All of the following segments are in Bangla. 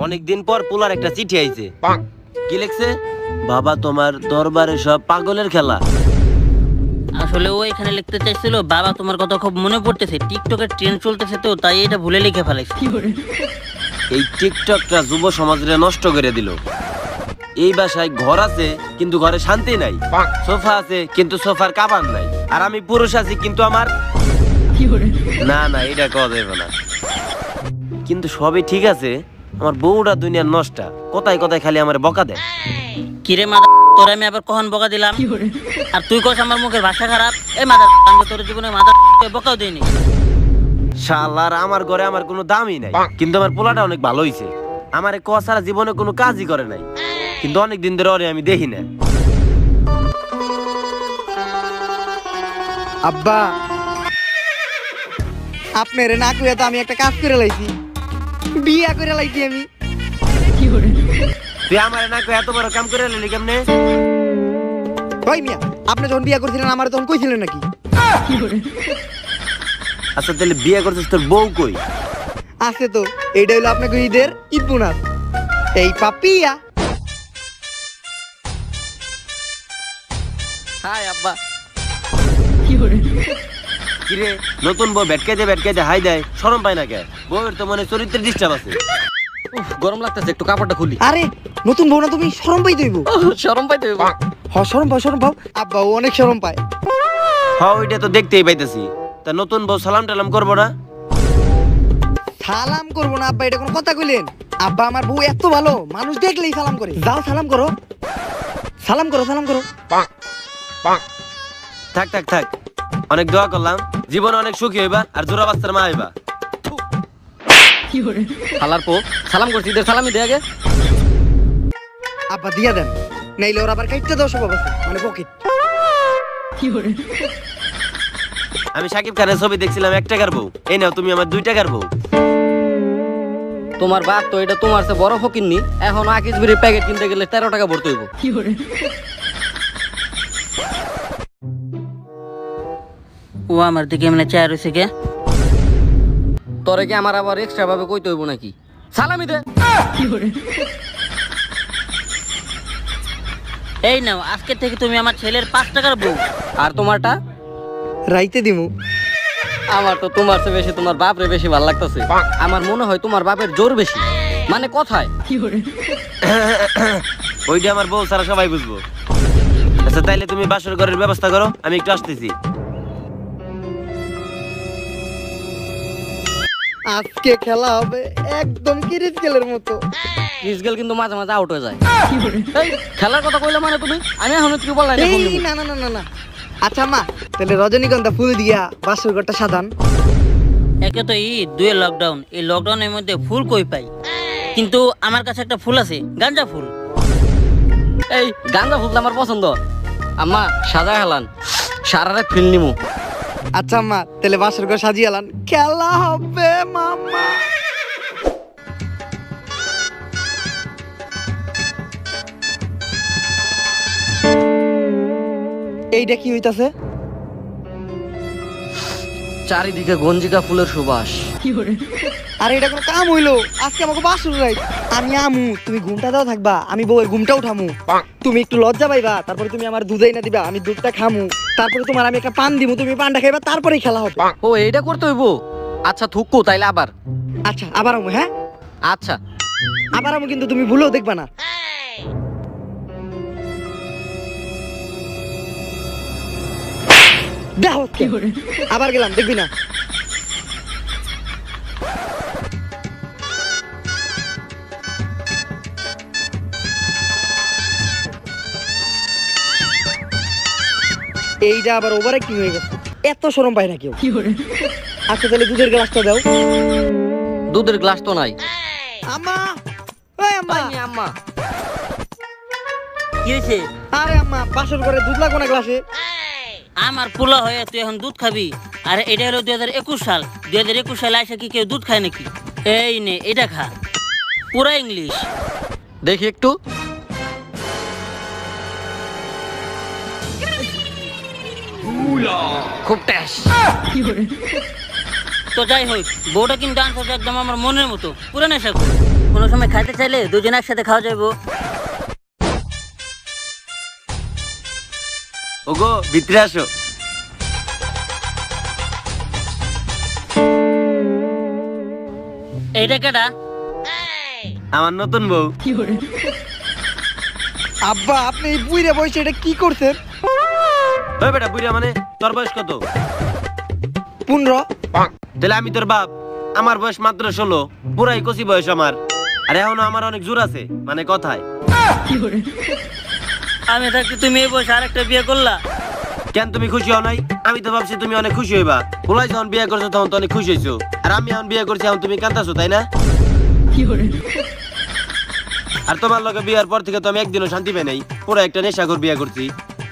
অনেকদিন পর পোলার একটা চিঠি আইছে। কি লিখছে? বাবা তোমার দরবারে সব পাগলের খেলা। আসলে ও এখানে লিখতে চাইছিল, বাবা তোমার কথা খুব মনে পড়তেছে, টিকটকের ট্রেন্ড চলতেছে তো তাই এটা ভুলে লিখে ফেলাইছে। এই টিকটকটা যুব সমাজরে নষ্ট করে দিল। এই বাসায় ঘর আছে কিন্তু ঘরে শান্তি নাই, সোফা আছে কিন্তু সোফার কাভার নাই, আর আমি পুরুষ আছি কিন্তু আমার না না এটা কওয়া যাবে না। কিন্তু সবই ঠিক আছে, আমার বউটা দুনিয়ার নষ্টা, কোথায় কোথায় খালি আমার বকা দেয়। কিরে মাদা, তোর আমি আবার কখন বকা দিলাম? আর তুই কস আমার মুখের ভাষা খারাপ? এই মাদা, আমি তোর জীবনে মাদা বকাও দিইনি। শালার আমার ঘরে আমার কোনো দামই নাই, কিন্তু আমার পোলাটা অনেক ভালো হইছে। আমার ক সারা জীবনে কোনো কাজই করে নাই, কিন্তু অনেক দিন ধরে ওরে আমি দেখি না। আব্বা, আপনার না কইয়া তো আমি একটা কাজ করে লাইছি, বিয়া করে লাইছি আমি। তুই আমার না কই এত বড় কাম করে নিলি কেমনে? ওই মিয়া, আপনি যখন বিয়া করছিলেন আমার তখন কইছিলেন নাকি? আচ্ছা তাহলে বিয়ে করছিস, তোর বউ কই? আছে তো, এইটা হইলো আপনাকে ঈদের ঈদ বোনাস। এই পাপিয়া। হাই আব্বা। কিরে নতুন বউ ভেটকাইতে হাই দেয়, শরম পায় না কে? বউয়ের তো মনে চরিত্রের ডিস্টার্ব আছে। গরম লাগতেছে, একটু কাপড়টা খুলি। আরে নতুন বউ না তুমি, শরম পাই দইব। শরম পাইতে হইব। শরম পাও, শরম পাও। আব্বা ও অনেক শরম পায়। হ্যাঁ ওইটা তো দেখতেই পাইতেছি। তা নতুন বউ সালাম টালাম করবো না? সালাম করবো না আব্বা, এটা কোনো কথা কইলেন? আব্বা আমার বউ এত ভালো, মানুষ দেখলেই সালাম করে। যাও সালাম করো, সালাম করো, সালাম করো। থাক থাক থাক, অনেক দোয়া করলাম, জীবনে অনেক সুখী হইবা আর জোড়া বাচ্চার মা হইবা। হালার পো, সালাম করছি, দে সালামি দে আগে। আব্বা দিয়া দেন, নাইলে ওর আবার কাইটটা দাও সব আছে, মানে পকেট। আমি সাকিব খানের ছবি দেখছিলাম 1 টাকার বউ, এই নাও তুমি আমার 2 টাকার বউ। তোমার বাপ তো এটা তোমার চেয়ে বড় ফকিরনি, এখন আকিস বিড়ির প্যাকেট কিনতে গেলে 13 টাকা ভরতে হইব। ও আমার দিকে এমনি চায় রয়েছে কে? তোরে কি আমার আবার এক্সট্রা ভাবে কইতে হইব নাকি? সালামি দে। এই নাও, আজকে থেকে তুমি আমার ছেলের 5 টাকার বউ। আর তোমারটা? রাইতে দিমু। আমার তো তোমার চেয়ে বেশি তোমার বাপরে বেশি ভালো লাগতেছে। আমার মনে হয় তোমার বাপের জোর বেশি, মানে কথায়। ওইটা আমার বউ সারা সবাই বুঝবো। আচ্ছা তাইলে তুমি বাসর ঘরের ব্যবস্থা করো, আমি একটু আসতেছি। আজকে খেলা হবে একদম কিরিচ গেলের মতো। ক্রিসগেল কিন্তু মাঝে মাঝে আউট হয়ে যায়। এই খেলার কথা কইলে মানে তুমি, আমি এখন কি বললাই না। এই না না না না না। আচ্ছা মা, তাহলে রজনীগন্ধা ফুল দিয়া বাসর ঘরটা সাজান। একে তো ঈদ, 2 লকডাউন, এই লকডাউনের মধ্যে ফুল কই পাই? কিন্তু আমার কাছে একটা ফুল আছে, গাঁজা ফুল। এই গাঁজা ফুল আমার পছন্দ। আম্মা সাজা হেলান, সারা রাত ফিল নিমু। আচ্ছা মা, তাহলে বাসর ঘর সাজিয়ে আলান, খেলা হবে মামা। এইটা কি হইতাছে? চারিদিকে গঞ্জিকা ফুলের সুবাস। আরে এটা কোনো কাম হইলো? আজকে আমাকে বাসর রাইত, আমি আমু, তুমি ঘুমটা দাও থাকবা, আমি বউয়ের ঘুমটা উঠামু। তুমি একটু লজ্জা পাইবা, তারপরে তুমি আমার দুধ না দিবা, আমি দুধটা খামু, তারপরে তোমার আমি একটা পান দিমু, তুমি পানটা খাইবা, তারপরেই খেলা হবে। ও এইটা করতে হইব? আচ্ছা থুকু তাইলে আবার। আচ্ছা আবার আমু, হ্যাঁ আচ্ছা আবার আমু, কিন্তু তুমি ভুলেও দেখবা না। দেখো আবার গেলাম, দেখবি না। এইটা আবার ওভার অ্যাক্টিং হয়ে গেছে, এত শরম পায় না কেউ। আচ্ছা তাহলে দুধের গ্লাসটা দাও। দুধের গ্লাস তো নাই। আম্মা, ওই আম্মা। পাইনি আম্মা। কি হয়েছে? আরে আম্মা, বাসর করে দুধ লাগবো না গ্লাসে? আমার পোলা হয়ে তুই এখন দুধ খাবি? আর এটা হলো 2021 সাল, 2021 সালে আসে কি কেউ দুধ খায় নাকি? এই নে এটা খা, পুরা ইংলিশ। দেখি একটু। খুব ট্যাস। তো যাই হোক, বউটা কিন্তু আনছো একদম আমার মনের মতো, পুরো নেশা করি। কোনো সময় খাইতে চাইলে দুজন একসাথে খাওয়া যাইবো। ওগো ভিতরে আসো। এইটা কেডা? আমার নতুন বউ। আব্বা আপনি এই বুইরা বয়সে এটা কি করছেন? ওই বেটা বুইরা মানে তোর বয়স কত? 15। তাহলে আমি তোর বাপ, আমার বয়স মাত্র 16, পুরাই কচি বয়স আমার। আর এখনো আমার অনেক জোর আছে, মানে কথায়। আমি থাকতে তুমি এই বয়সে আরেকটা বিয়ে করলা? কেন তুমি খুশি হও নাই? আমি তো ভাবছি তুমি অনেক খুশি হইবা। পোলাই যখন বিয়ে করছো তখন তো অনেক খুশি হইছো, আর আমি এখন বিয়ে করছি এখন তুমি কাঁদতাছো, তাই না? আর তোমার লগে বিয়ার পর থেকে তো আমি একদিনও শান্তি পাই নাই, পুরো একটা নেশাখোর বিয়ে করছি।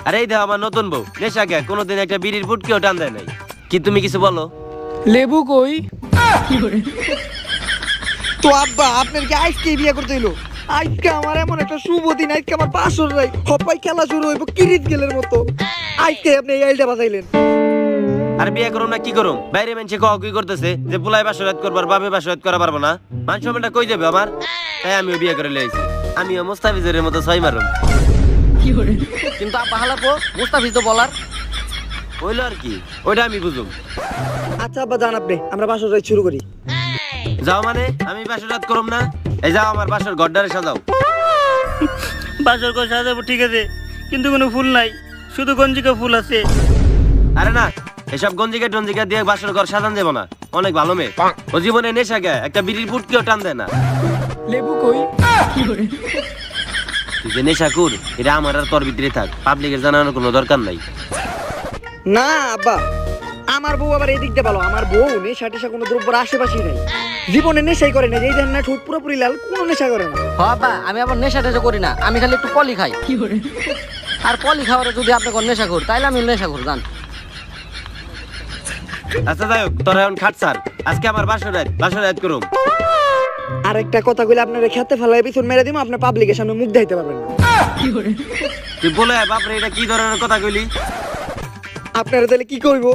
আর এই দেখো আমার নতুন বউ, নেশা কে কোনোদিন একটা বিড়ির ফুটকেও টান দেয় নাই। কি তুমি কিছু বলো? লেবু কই? তো আব্বা আপনার কি আজকে বিয়ে করতে হইলো? আজকে আমার এমন একটা শুভ দিন, আজকে আমার বাসর রাই, হপাই খেলা শুরু হইব কিরিত গেলের মতো। আজকে আপনি এই আইলটা বাজাইলেন। আর বিয়ে করুম না কি করুম? বাইরে মানুষে কও কি করতেছে যে পোলাই বাসরাত করবার, বাপে বাসরাত করা পারবো না, মান সম্মানটা কই যাবে আমার? তাই আমিও বিয়ে করে লইছি। আমিও মোস্তাফিজের মতো ছয় মারুম। কিন্তু আব্বা হালাপো মুস্তাফিজ তো বলার। হইলো আর কি, ওইটা আমি বুঝুম। আচ্ছা আব্বা জান আপনি, আমরা বাসর রাই শুরু করি। যাও মানে আমি বাসরাত করুম না? এই যাও আমার বাসর ঘরটারে সাজাও। বাসর ঘর সাজাবো ঠিক আছে, কিন্তু কোনো ফুল নাই, শুধু গঞ্জিকা ফুল আছে। আরে না, এসব গঞ্জিকা টঞ্জিকা দিয়ে বাসর ঘর সাজান যাবো না। অনেক ভালো মেয়ে, ও জীবনে নেশা গে একটা বিড়ির ফুটকেও টান দেয় না। লেবু কই? তুই যে নেশা কর, এটা আমার আর তোর ভিতরে থাক, পাবলিকের জানানোর কোনো দরকার নাই। না আব্বা, আমার বউ আবার এই দিক দিয়ে ভালো। আমার বউ নেশা টেশা কোনো দ্রব্যের আশেপাশেই নাই, জীবনে নেশাই করে না। এই দেন না ঠোঁট পুরোপুরি লাল, কোনো নেশা করে না। হ আব্বা, আমি আবার নেশা টেশা করি না, আমি খালি একটু পলি খাই। আর পলি খাওয়ারে যদি আপনি কোন নেশা কর, তাইলে আমি নেশা কর জান। আচ্ছা যাই হোক, তোরা এখন খাট ছাড়, আজকে আমার বাসরাত করুম। আর একটা কথা কইলে আপনারা খেতে ফেলায় পিছন মেরে দিমু, আপনি পাবলিকের সামনে মুখ দেখাইতে পারবেন না। তুই বলে বাপরে এটা কি ধরনের কথা কইলি? আপনারা তাহলে কি কইব?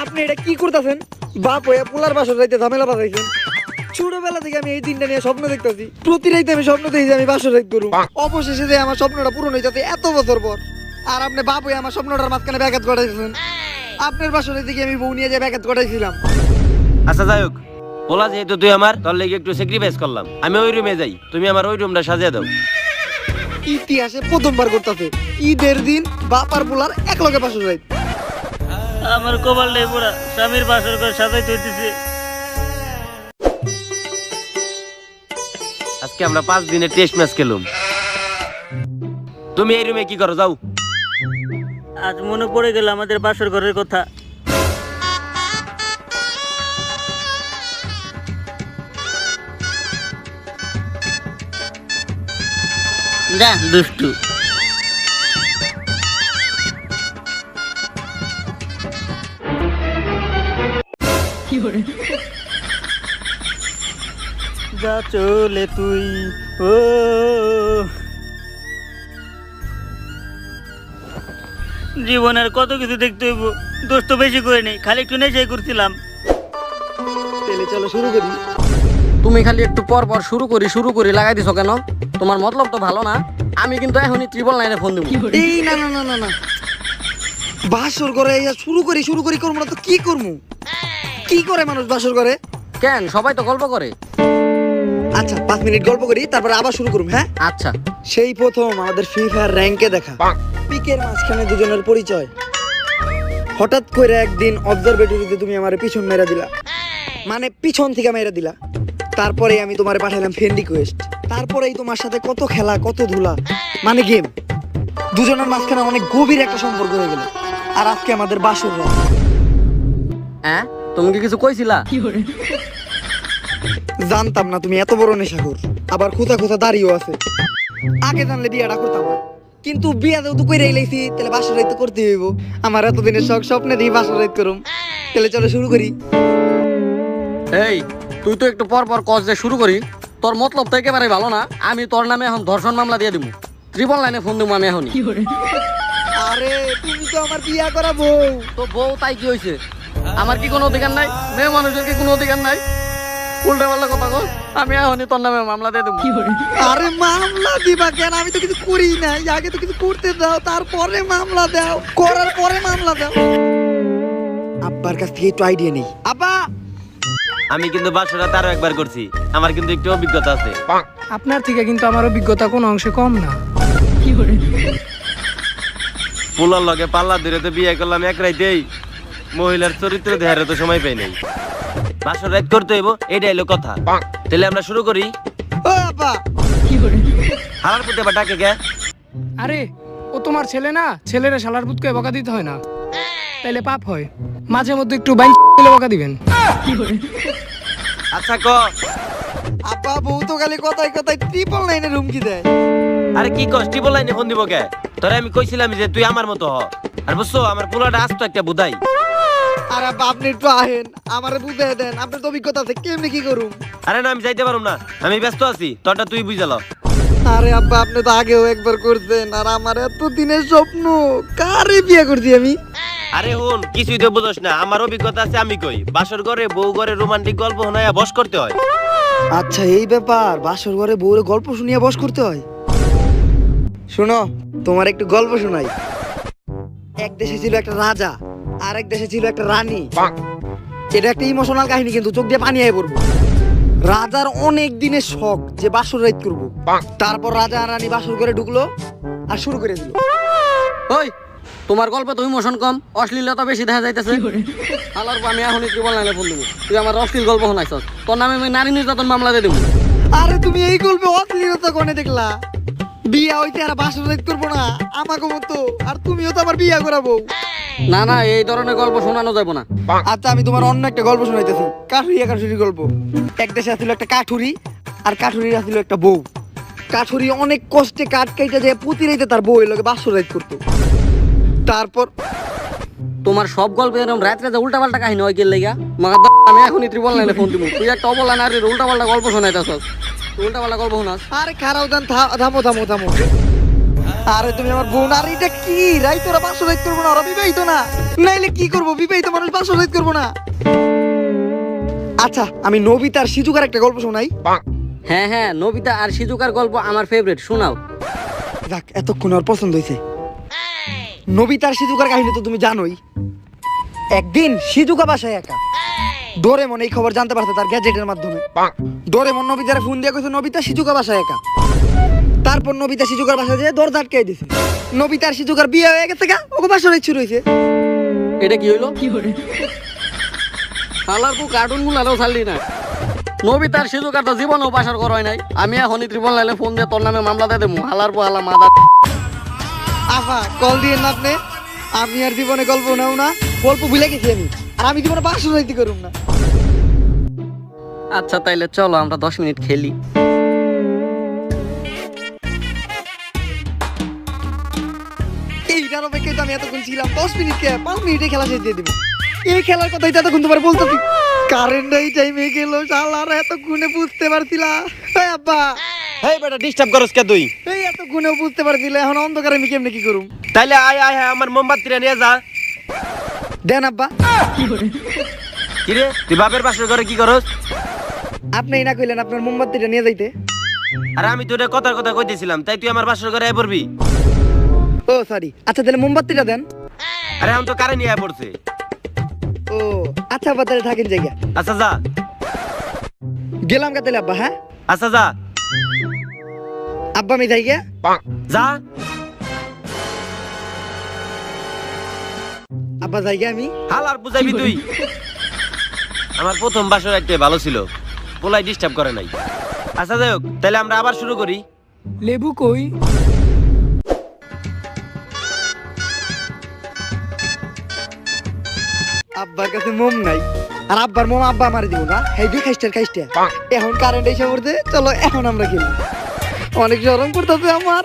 আপনি এটা কি করতেছেন? বাপ হয়ে পোলার বাসর রাইতে ঝামেলা বাজাইছেন। ছোটবেলা থেকে আমি এই দিনটা নিয়ে স্বপ্ন দেখতেছি, প্রতি রাইতে আমি স্বপ্ন দেখি যে আমি বাসর রাইত করুম। অবশেষে যে আমার স্বপ্নটা পূরণ হইতাছে এত বছর পর। আর আপনি বাপ হয়ে আমার স্বপ্নটার মাঝখানে ব্যাঘাত ঘটাইছেন। আপনার বাসর রাইতে গিয়ে আমি বউ নিয়ে যে ব্যাঘাত ঘটাইছিলাম। আচ্ছা যাই হোক, বলা যেহেতু তুই আমার, তোর লেগে একটু স্যাক্রিফাইস করলাম। আমি ওই রুমে যাই, তুমি আমার ওই রুমটা সাজিয়ে দাও। ইতিহাসে প্রথমবার করতেছে ঈদের দিন বাপ আর পোলার এক লগে বাসর রাইত। আমার কপালটাই পুরা, স্বামীর বাসর ঘর সাজাইতে হইতেছে। আজকে আমরা 5 দিনের টেস্ট ম্যাচ খেলুম। তুমি এই রুমে কি করো? যাও। আজ মনে পড়ে গেল আমাদের বাসর ঘরের কথা। যা দুষ্টু। যা চলে তুই ও, জীবনের কত কিছু দেখতে হইব, দোষ তো বেশি করে নেই, খালি একটু নেশাই করছিলাম। তাহলে চলো শুরু করি। তুমি খালি একটু পর পর শুরু করি লাগাই দিছো কেন? তোমার মতলব তো ভালো না। আমি কিন্তু এখনই 999 ফোন দিব। এই না না না না না, বাসর করে শুরু করি করবো না তো কি করবো? কি করে মানুষ বাসর করে? কেন সবাই তো গল্প করে। আচ্ছা 5 মিনিট গল্প করি, তারপরে আবার শুরু করুম। হ্যাঁ আচ্ছা। সেই প্রথম আমাদের ফ্রি ফায়ার র্যাঙ্কে দেখা, পিকের মাঝখানে দুজনের পরিচয়। হঠাৎ করে একদিন অবজারভেটরিতে তুমি আমার পিছন মেরা দিলা, মানে পিছন থেকে মেরা দিলা। তারপরে আমি তোমারে পাঠাইলাম ফ্রেন্ড রিকোয়েস্ট। তারপরেই তোমার সাথে কত খেলা, কত ধুলা, মানে গেম। দুজনের মাঝখানে অনেক গভীর একটা সম্পর্ক হয়ে গেল। আর আজকে আমাদের বাসর রাত। হ্যাঁ তুমি কি কিছু কইছিলা? জানতাম না তুমি এত বড় নেশাখোর, আবার খুঁতা দাড়িও আছে। আগে জানলে বিয়েটা করতাম না, কিন্তু বিয়া যেহেতু করে এলাইছি তাহলে বাসর রাত তো করতে হইব। আমার এতদিনের শখ, স্বপ্নে দিয়ে বাসর রাত করুম। তাহলে চলো শুরু করি। এই তুই তো একটু পর পর কস যে শুরু করি, তোর মতলব তো একেবারে ভালো না। আমি তোর নামে এখন ধর্ষণ মামলা দিয়ে দিব। 999 ফোন দিব আমি এখনই। আরে তুমি তো আমার বিয়া করা বউ। তো বউ তাই কি হয়েছে? আমার কি কোনো অধিকার নাই? মেয়ে মানুষের কি কোনো অধিকার নাই? উল্টা পাল্টা কথা কস, আমি এখনই তোর নামে মামলা দিয়ে দেবো। আরে মামলা দিবা কেন? আমি তো কিছু করি নাই, আগে তো কিছু করতে দাও, তারপরে মামলা দাও, করার পরে মামলা দাও। আব্বার কাছ থেকে একটু আইডিয়া নেই। আব্বা, আমি কিন্তু বাসরা তারও একবার করছি, আমার কিন্তু একটু অভিজ্ঞতা আছে। আপনার থেকে কিন্তু আমার অভিজ্ঞতা কোনো অংশে কম না। পোলার লগে পাল্লা ধরে তো বিয়ে করলাম এক রাইতেই, মহিলার চরিত্র দেখার তো সময় পাই নাই। বাসর রাত করতে হইব, এটাই হলো কথা। তাহলে আমরা শুরু করি। ও আব্বা, হালার পুতে বা ডাকে কে? আরে ও তোমার ছেলে না, ছেলেরা শালার পুতকে বকা দিতে হয় না, তাইলে পাপ হয়। মাঝে মধ্যে একটু বাইক দিলে বকা দিবেন। আচ্ছা ক। আব্বা বউ তো খালি কথায় কথায় 999 হুমকি দেয়। আরে কি কস, টিপল লাইনে ফোন দিব কে? তোরে আমি কইছিলাম যে তুই আমার মতো হ। আর বুঝছো, আমার পোলাটা আসতো একটা বুধাই। আর আব্বা আপনি একটু আহেন, আমারে বুঝাই দেন, আপনার তো অভিজ্ঞতা আছে, কেমনি কি করুম? আরে না, আমি যাইতে পারুম না, আমি ব্যস্ত আছি, তোরটা তুই বুঝালো। আরে আব্বা আপনি তো আগেও একবার করছেন, আর আমার এত দিনের স্বপ্ন, কারে বিয়ে করছি আমি? আরে হুন, কিছুই তো বুঝোস না, আমার অভিজ্ঞতা আছে, আমি কই। বাসর ঘরে বউ ঘরে রোমান্টিক গল্প শোনায়া বস করতে হয়। আচ্ছা এই ব্যাপার, বাসর ঘরে বউরে গল্প শুনিয়ে বস করতে হয়। শোনো, তোমার একটু গল্প শোনাই। এক দেশে ছিল একটা রাজা, আর এক দেশে ছিল একটা রানী। এটা একটা ইমোশনাল কাহিনী, কিন্তু চোখ দিয়ে পানি আয় পড়বো। রাজার অনেক দিনের শখ যে বাসর রাত করবো। তারপর রাজা আর রানী বাসর ঘরে ঢুকলো আর শুরু করে দিল। ওই, তোমার গল্পে তো ইমোশন কম, অশ্লীলতা বেশি দেখা যাইতেছে। হালার আমি এখনই ট্রিপল লাইনে ফোন দেবো। তুই আমার অশ্লীল গল্প শোনাইছস, তোর নামে আমি নারী নির্যাতন মামলা দিয়ে দেবো। আরে তুমি এই গল্পে অশ্লীলতা কোনে দেখলা? বিয়া হইতে আর বাসর রাত করবো না আমাকে মতো, আর তুমিও তো আমার বিয়া করাবো। না না, এই ধরনের গল্প শোনানো যাবে না। আচ্ছা আমি তোমার অন্য একটা গল্প শোনাইতেছি, কাঠুরি কাঠুরি গল্প। এক দেশে ছিল একটা কাঠুরি, আর কাঠুরির ছিল একটা বউ। কাঠুরি অনেক কষ্টে কাঠ কাইটা যায় প্রতি রাইতে তার বউ এর লগে বাসর রাত করতো। তারপর তোমার সব গল্পে এরকম রাত রাতে উল্টা পাল্টা কাহিনী হয় গেল লাগা। আমি এখনই ট্রিপল লাইনে ফোন দিব। তুই একটা অবলা নারীর উল্টা পাল্টা গল্প শোনাইতেছস। উল্টা পাল্টা গল্প শোনাস। আরে খারাপ দান, থামো থামো থামো। আরে তুমি আমার বোন, আর এটা কি রাই? তোরা বাসর রাত করবো না? ওরা বিবাহিত না, নাইলে কি করবো? বিবাহিত মানুষ বাসর রাত করবো না? আচ্ছা আমি নবিতা আর সিজুকার একটা গল্প শোনাই। হ্যাঁ হ্যাঁ, নবিতা আর সিজুকার গল্প আমার ফেভারিট, শোনাও। যাক, এতক্ষণ ওর পছন্দ হয়েছে। নবিতার সিজুকার কাহিনী তো তুমি জানোই। একদিন সিজুকা বাসায় একা। ডোরেমন এই খবর জানতে পারছে তার গ্যাজেটের মাধ্যমে। ডোরেমন নবিতার ফোন দিয়ে কইছে নবিতা সিজুকা বাসায় একা। তারপর নবিতা সিজুকার বাসায় যেয়ে দরজা আটকাই দিছে। নবিতার সিজুকার বিয়ে হয়ে গেছে গা, ওকে বাসর রাত শুরু হয়েছে। এটা কি হইলো? হালার কো কার্টুন গুলারও ছাড়লি না। নবিতার সিজুকার তো জীবনেও বাসার করা হয় নাই। আমি এখনই ট্রিপল লাইনে ফোন দিয়ে তোর নামে মামলা দিয়ে দেবো। হালার পো হালা মাদা। আফা কল দিয়ে না আপনি, আমি আর জীবনে গল্প নাও না, গল্প ভুলে গেছি আমি। আর আমি জীবনে বাসর রাত করুম না। আচ্ছা তাইলে চলো আমরা 10 মিনিট খেলি। এইটার অপেক্ষায় তো আমি এতক্ষণ ছিলাম। 10 মিনিট কে 5 মিনিটে খেলা শেষ দিয়ে দিব। এই খেলার কথাই তো এতক্ষণ তোমার বলতেছি। কারেন্ট এই টাইমে গেল, শালারা এতক্ষণে বুঝতে পারছিলা? এই আব্বা, হেই বেটা, ডিস্টার্ব করস কে তুই? এই এতক্ষণেও বুঝতে পারছিলে, এখন অন্ধকারে আমি কেমনে কি করুম? তাইলে আয় আয় আয়, আমার মোমবাতিটা নিয়ে যা। দেন আব্বা। কি রে, তুই বাপের বাসর ঘরে কি করস? আপনি না কইলেন আপনার মোমবাতিটা নিয়ে যাইতে? আরে আমি তোরে কথার কথা কইতেছিলাম, তাই তুই আমার বাসর ঘরে আয় পড়বি? ও সরি, আচ্ছা তাহলে মোমবাতিটা দেন। আরে আমি তো কারে নিয়ে আয় পড়ছে। ও আচ্ছা আব্বা, তাহলে থাকেন জায়গা। আচ্ছা যা। গেলাম কা তাহলে আব্বা। হ্যাঁ আচ্ছা যা। আব্বা আমি যাই গিয়া। যা। আব্বা যাই গিয়া আমি। হালার বুঝাইবি তুই? আমার প্রথম বাসর একটা ভালো ছিল, পোলাই ডিস্টার্ব করে নাই। আচ্ছা যাই হোক, তাহলে আমরা আবার শুরু করি। লেবু কই? আব্বার কাছে মোম নাই, আর আব্বার মোম আব্বা আমারে দিব না। হেই দুই খাইস্টা। এখন কারেন্ট এসে পড়ছে, চলো এখন আমরা খেলি। অনেক শরম করতেছে আমার,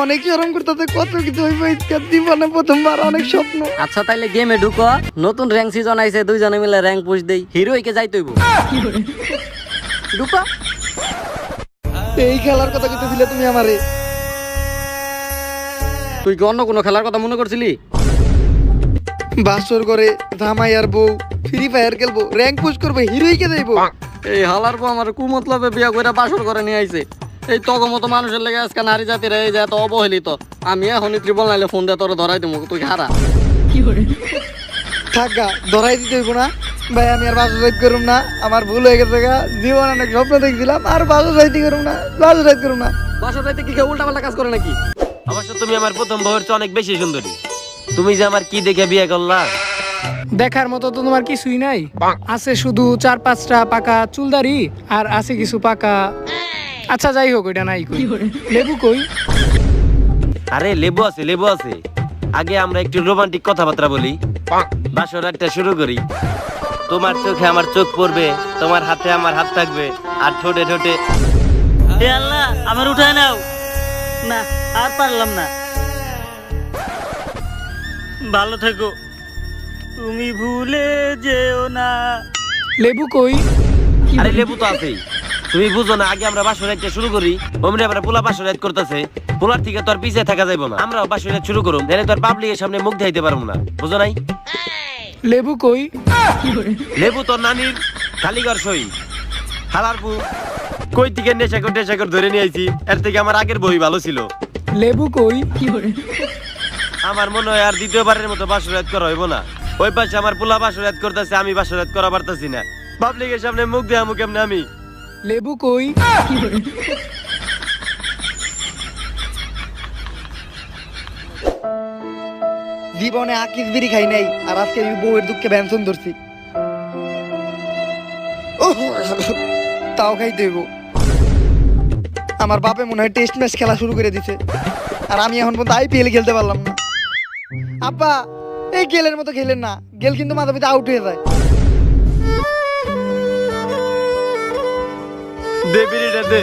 অনেক শরম করতেছে। কত কিছু হইব ইচ্ছা, জীবনে প্রথমবার, অনেক স্বপ্ন। আচ্ছা তাইলে গেমে ঢুকো। নতুন র্যাঙ্ক সিজন আইছে, দুইজনে মিলে র্যাঙ্ক পুশ দেই। হিরোইকে যাইতে হইব। ঢুকো। এই খেলার কথা কিছু দিলে তুমি আমারে। তুই কি অন্য কোনো খেলার কথা মনে করছিলি? বাসর করে ধামাই আর বউ ফ্রি ফায়ার খেলবো, র্যাঙ্ক পুশ করবো, হিরোইকে দেবো। এই হালার পর আমার কুমতলবে বিয়া করে বাসর করে নিয়ে আইছে। এই তগো মতো মানুষের লেগে আজকে নারী জাতির এই যে এত অবহেলিত, আমি এখনই ত্রিপল নাইলে ফোন দিয়ে তোর ধরাই দেবো, তুই হারা। থাকা ধরাই দিতে হইব না ভাই, আমি আর বাসর রাইড করুম না, আমার ভুল হয়ে গেছে গা, জীবন অনেক স্বপ্ন দেখছিলাম, আর বাসর রাইড করুম না, বাসর রাইড করুম না। বাসর রাইতে কি কেউ উল্টা পাল্টা কাজ করে নাকি? অবশ্য তুমি আমার প্রথম বউয়ের চেয়ে অনেক বেশি সুন্দরী। তুমি যে আমার কি দেখে বিয়ে করলা? দেখার মতো তো তোমার কিছুই নাই, আছে শুধু 4-5টা পাকা চুলদারি আর আছে কিছু পাকা। আচ্ছা যাই হোক, ওইটা নাই কই। লেবু কই? আরে লেবু আছে, লেবু আছে। আগে আমরা একটু রোমান্টিক কথাবার্তা বলি, বাসর রাতটা শুরু করি। তোমার চোখে আমার চোখ পড়বে, তোমার হাতে আমার হাত থাকবে, আর ঠোঁটে ঠোঁটে। হে আল্লাহ, আমার উঠায় নাও না, আর পারলাম না। ভালো থেকো, তুমি ভুলে যেও না। লেবু কই? আরে লেবু তো আছেই, তুমি বুঝো না? আগে আমরা বাসর রাতটা শুরু করি, অমনি আমরা পোলা বাসর রাত করতেছে, পোলার থেকে তো আর পিছিয়ে থাকা যাইব না। আমরাও বাসর রাত শুরু করুম, তাহলে তো আর পাবলিকের সামনে মুখ দেখাইতে পারবো না, বুঝো নাই? লেবু কই? লেবু তোর নানির খালিঘর সই। হালারপু কই থেকে নেশাকর ধরে নিয়ে আইছি, এর থেকে আমার আগের বই ভালো ছিল। লেবু কই? আমার মনে হয় আর দ্বিতীয়বারের মতো বাসর রাত করা হইব না। ওই পাশে আমার পোলা বাসর রাত করতেছে, আমি বাসর রাত করা পারতাছি না। পাবলিকের সামনে মুখ দেয়া মুখ কেমনে আমি? লেবু কই? জীবনে আকিস বিড়ি খাই নাই, আর আজকে আমি বউয়ের দুঃখে ব্যঞ্জন ধরছি। তাও খাইতে হইব। আমার বাপে মনে হয় টেস্ট ম্যাচ খেলা শুরু করে দিছে, আর আমি এখন পর্যন্ত IPL খেলতে পারলাম না। আব্বা, এই গেলের মতো খেলেন না, গেল কিন্তু মাথা পিতা আউট হয়ে যায়। দে বিড়িটা দে।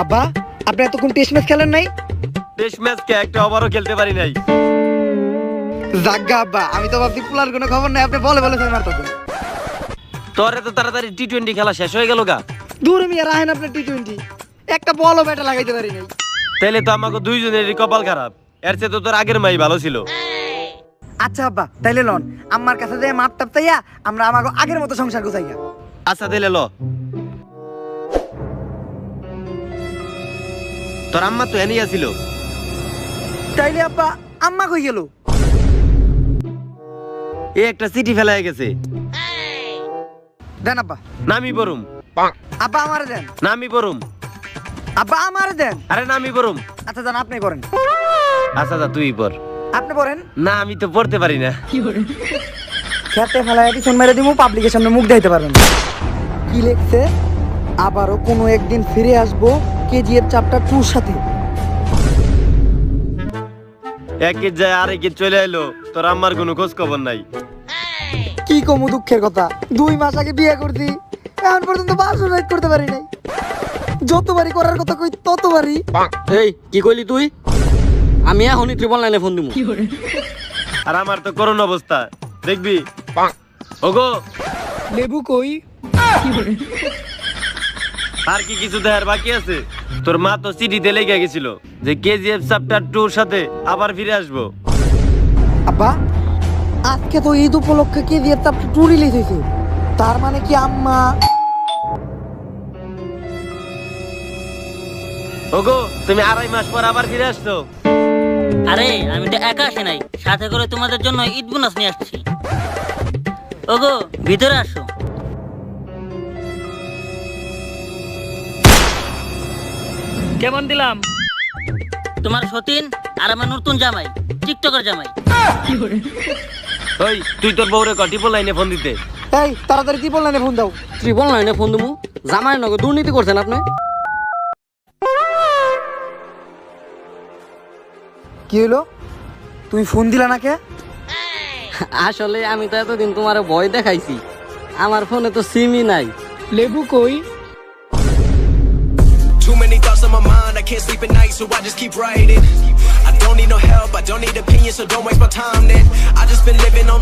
আব্বা, আপনি এতক্ষণ টেস্ট ম্যাচ খেলেন নাই? টেস্ট ম্যাচ কে একটা ওভারও খেলতে পারি নাই। জাগ্গা আব্বা, আমি তো ভাবছি পোলার কোনো খবর নাই, আপনি বলে বলে মারতেছেন। তোর এত তাড়াতাড়ি টি-20 খেলা শেষ হয়ে গেল গা? দূর মিয়া, রাহেন আপনার T20, একটা বলও ব্যাটে লাগাইতে পারি নাই। তাইলে তো আমাকে দুইজনেরই কপাল খারাপ, এর চেয়ে তো তোর আগের মাই ভালো ছিল। আচ্ছা আব্বা, তাইলে লন আম্মার কাছে যাই মাপ টাপ চাইয়া আমরা আমাকে আগের মতো সংসার গুছাইয়া। আচ্ছা দিলে ল। তোর আম্মা তো এনে আসিল। তাইলে আব্বা আম্মা কই গেল? এ একটা চিঠি ফেলায় গেছে। দেন আব্বা। নামি পড়ুম। আব্বা আমারে দেন। নামি পড়ুম। আব্বা আমারে দেন। আরে নামি পড়ুম। আচ্ছা জান, আপনি পড়েন। আচ্ছা যা তুই পড়। আপনি পড়েন। না আমি তো পড়তে পারি না। খেতে ফেলায় ফোন মেরে দিমু, পাবলিকের সামনে মুখ দেখাইতে পারবেন না। কি লিখছে? আবারও কোনো একদিন ফিরে আসবো KGF চ্যাপ্টার 2 সাথে। একের যায় আরেকের চলে এলো, তোর আম্মার কোনো খোঁজ খবর নাই। কি কমু দুঃখের কথা, 2 মাস আগে বিয়ে করছি, এখন পর্যন্ত বাসর রাইড করতে পারি নাই। যতবারই করার কথা কই ততবারই। এই কি কইলি তুই? আমি এখনই ত্রিপল নাইলে ফোন দিব। আর আমার তো করুণ অবস্থা, দেখবি? ওগো লেবু কই? আর কি কিছু দেখার বাকি আছে? তোর মা তো চিঠিতে লেগে গেছিল যে KGF চ্যাপ্টার 2 সাথে আবার ফিরে আসবো। আব্বা, আজকে তো ঈদ উপলক্ষে KGF চ্যাপ্টার 2 রিলিজ হয়েছে, তার মানে কি আম্মা? ওগো তুমি 2.5 মাস পর আবার ফিরে আসছো? আরে আমি তো একা আসি নাই, সাথে করে তোমাদের জন্য ঈদ বোনাস নিয়ে আসছি। ওগো ভিতরে আসো। কেমন দিলাম? তোমার সতীন আর আমার নতুন জামাই, টিকটকের জামাই। ওই তুই তোর বউরে টিপল লাইনে ফোন দিতে। এই তাড়াতাড়ি কি বললেন, ফোন দাও। ত্রিপল নাইলে ফোন দিব? জামাই নগর দুর্নীতি করছেন আপনি। কি হলো, তুমি ফোন দিলা না কে? আসলে আমি তো এতদিন তোমার ভয় দেখাইছি, আমার ফোনে তো সিমই নাই। লেবু কই? Too many thoughts on my mind, I can't sleep at night, so I just keep writing. I don't need no help, I don't need opinions, so don't waste my time then. I just been living on